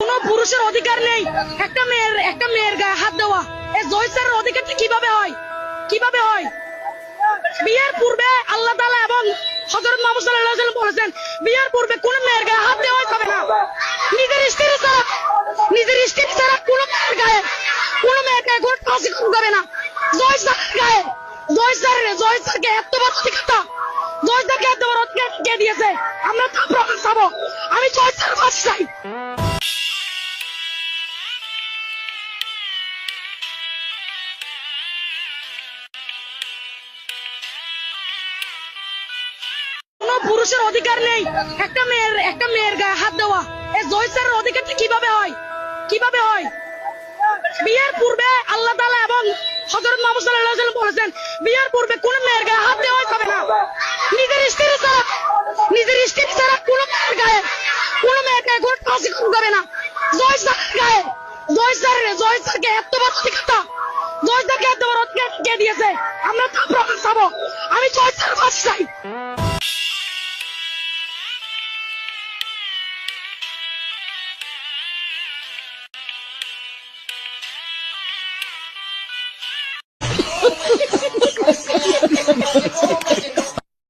কোন পুরুষের অধিকার নেই একটা মেয়ের গায়ে হাত দেওয়া। এই জয় স্যারের অধিকারটা কিভাবে হয়? কিভাবে হয়? বিয়ের পূর্বে আল্লাহ তাআলা এবং হযরত মুহাম্মদ সাল্লাল্লাহু আলাইহি ওয়াসাল্লাম বলেছেন, বিয়ের পূর্বে কোন মেয়ের গায়ে হাত দেওয়া যাবে না। নিজের স্ত্রী ছাড়া কোন মেয়ের গায়ে কোনো ফাঁসি করবে না। জয় স্যারের গায়ে জয় স্যারকে এত বড় অধিকারটা, জয় স্যারকে এত বড় অধিকার কে দিয়েছে? আমরা তা প্রকাশ পাবো। আমি জয় স্যার ফাঁসি চাই। কোন পুরুষের অধিকার নেই একটা মেয়ের গায়ে হাত দেওয়া। এই জয় স্যারের অধিকারটা কিভাবে হয়? কিভাবে হয়? বিয়ের পূর্বে আল্লাহ তাআলা এবং হযরত মুহাম্মদ সাল্লাল্লাহু আলাইহি ওয়াসাল্লাম বলেছেন, বিয়ের পূর্বে কোন মেয়ের গায়ে হাত দেওয়া যাবে না। নিজের স্ত্রী ছাড়া কোন মেয়ের গায়ে কোনো ফাঁসি করবে না। জয় স্যারের গায়ে জয় স্যারকে এত বড় অধিকারটা, জয় স্যারকে এত বড় অধিকার কে দিয়েছে? আমরা তা প্রকাশ পাবো। আমি জয় স্যার ফাঁসি চাই।